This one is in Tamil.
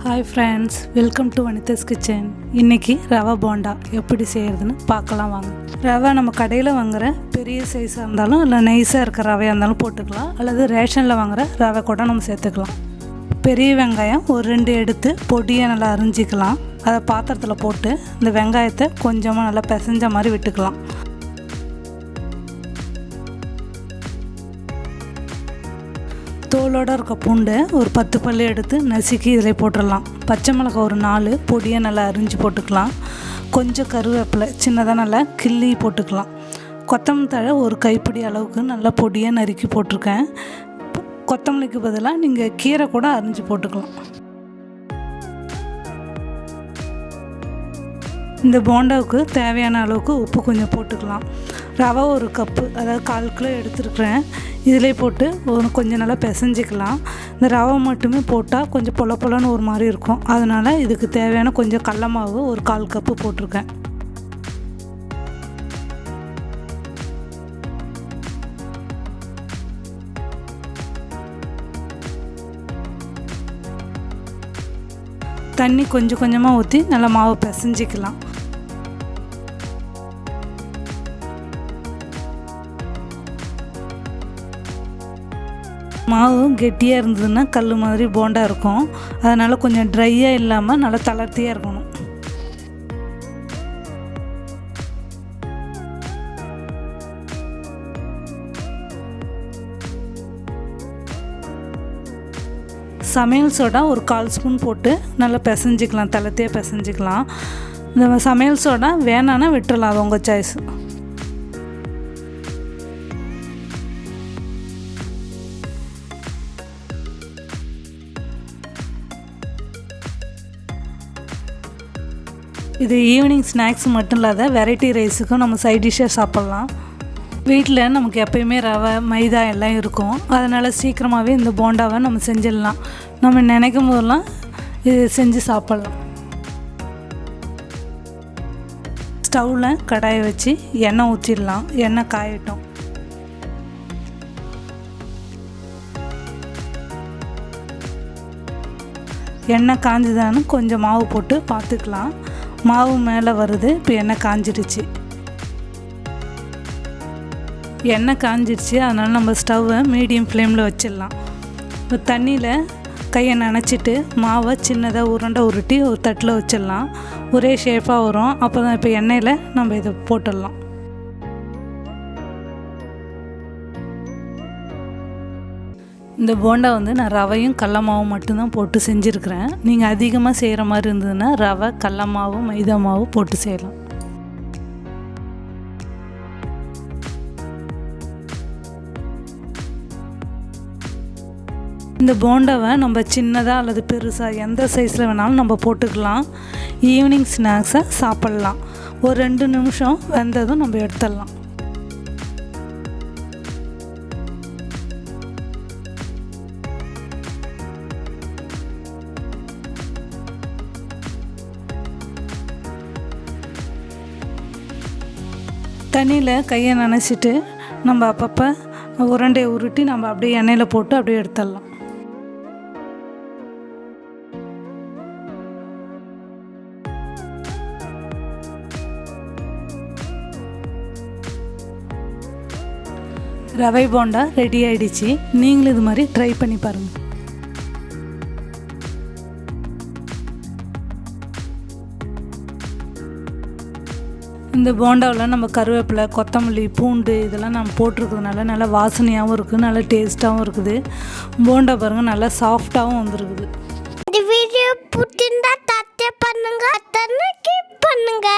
Hi friends, welcome to Vanitha's kitchen. இன்னைக்கு ரவா bonda எப்படி செய்யறதுன்னு பார்க்கலாம் வாங்க. ரவா நம்ம கடையில் வாங்குற பெரிய சைஸாக இருந்தாலும் இல்லை நைஸாக இருக்கிற ரவையாக இருந்தாலும் போட்டுக்கலாம், அல்லது ரேஷனில் வாங்குற ரவை கூட நம்ம சேர்த்துக்கலாம். பெரிய வெங்காயம் ஒரு 2 எடுத்து பொடியை நல்லா அரிஞ்சிக்கலாம். அதை பாத்திரத்தில் போட்டு இந்த வெங்காயத்தை கொஞ்சமாக நல்லா பிசைஞ்ச மாதிரி விட்டுக்கலாம். தோலோடு இருக்க பூண்டை ஒரு 10 பல்லு எடுத்து நசுக்கி இதில் போட்டுடலாம். பச்சை மிளகாய் ஒரு 4 பொடியை நல்லா அரிஞ்சு போட்டுக்கலாம். கொஞ்சம் கருவேப்பிலை சின்னதாக நல்லா கிள்ளி போட்டுக்கலாம். கொத்தமல்லி தழை ஒரு கைப்பிடி அளவுக்கு நல்லா பொடியை நறுக்கி போட்டிருக்கேன். கொத்தமல்லிக்கு பதிலாக நீங்கள் கீரை கூட அரிஞ்சு போட்டுக்கலாம். இந்த போண்டாவுக்கு தேவையான அளவுக்கு உப்பு கொஞ்சம் போட்டுக்கலாம். ரவை ஒரு கப்பு, அதாவது 1/4 கிலோ எடுத்துருக்குறேன். இதிலே போட்டு கொஞ்சம் நல்லா பிசைஞ்சிக்கலாம். இந்த ரவை மட்டுமே போட்டால் கொஞ்சம் பொல பொலன்னு ஒரு மாதிரி இருக்கும். அதனால் இதுக்கு தேவையான கொஞ்சம் கடல மாவு ஒரு 1/4 கப்பு போட்டிருக்கேன். தண்ணி கொஞ்சம் கொஞ்சமாக ஊற்றி நல்லா மாவு பிசைஞ்சிக்கலாம். மாவு கெட்டியாக இருந்ததுன்னா கல் மாதிரி போண்டா இருக்கும். அதனால் கொஞ்சம் ட்ரையாக இல்லாமல் நல்லா தளர்த்தியாக இருக்கணும். சமையல் சோடா ஒரு 1/4 ஸ்பூன் போட்டு நல்லா பிசைஞ்சிக்கலாம், தளர்த்தியாக பிசைஞ்சிக்கலாம். இந்த சமையல் சோடா வேணான்னா விட்டுறலாம், அது உங்கள் சாய்ஸ். இது ஈவினிங் ஸ்நாக்ஸ் மட்டும் இல்லாத வெரைட்டி ரைஸுக்கும் நம்ம சைட் டிஷ்ஷாக சாப்பிட்லாம். வீட்டில் நமக்கு எப்போயுமே ரவை மைதா எல்லாம் இருக்கும். அதனால் சீக்கிரமாகவே இந்த போண்டாவை நம்ம செஞ்சிடலாம். நம்ம நினைக்கும் போதெல்லாம் இது செஞ்சு சாப்பிட்லாம். ஸ்டவ்வில் கடாயை வச்சு எண்ணெய் ஊற்றிடலாம். எண்ணெய் காயட்டும். எண்ணெய் காஞ்சுதான்னு கொஞ்சம் மாவு போட்டு பார்த்துக்கலாம். மாவு மேலே வருது. இப்போ எண்ணெய் காஞ்சிடுச்சு. எண்ணெய் காஞ்சிடுச்சு, அதனால் நம்ம ஸ்டவ்வை மீடியம் ஃப்ளேமில் வச்சிடலாம். இப்போ தண்ணியில் கையை நனைச்சிட்டு மாவை சின்னதாக உருண்டை உருட்டி ஒரு தட்டில் வச்சிடலாம். ஒரே ஷேப்பாக வரும். அப்போ தான் இப்போ எண்ணெயில் நம்ம இதை போட்டுடலாம். இந்த போண்டா நான் ரவையும் கடல மாவும் மட்டும்தான் போட்டு செஞ்சுருக்கிறேன். நீங்கள் அதிகமாக செய்கிற மாதிரி இருந்ததுன்னா ரவை, கடல மாவு, மைதா மாவு போட்டு செய்யலாம். இந்த போண்டாவை நம்ம சின்னதாக அல்லது பெருசாக எந்த சைஸில் வேணாலும் நம்ம போட்டுக்கலாம். ஈவினிங் ஸ்நாக்ஸை சாப்பிட்லாம். ஒரு 2 நிமிஷம் வெந்ததும் நம்ம எடுத்துடலாம். தண்ணியில் கையை நனைச்சிட்டு நம்ம அப்பப்போ உருண்டையை உருட்டி நம்ம அப்படியே எண்ணெயில் போட்டு அப்படியே எடுத்துடலாம். ரவை போண்டா ரெடி ஆகிடுச்சு. நீங்களும் இது மாதிரி ட்ரை பண்ணி பாருங்கள். இந்த போண்டாவில் நம்ம கருவேப்பிலை, கொத்தமல்லி, பூண்டு இதெல்லாம் நம்ம போட்டிருக்கிறதுனால நல்லா வாசனையாகவும் இருக்குது, நல்லா டேஸ்ட்டாகவும் இருக்குது. போண்டா பாருங்கள் நல்லா சாஃப்டாகவும் வந்துருக்குது. இந்த வீடியோ பிடிச்சிருந்தா பண்ணுங்க, பண்ணுங்க.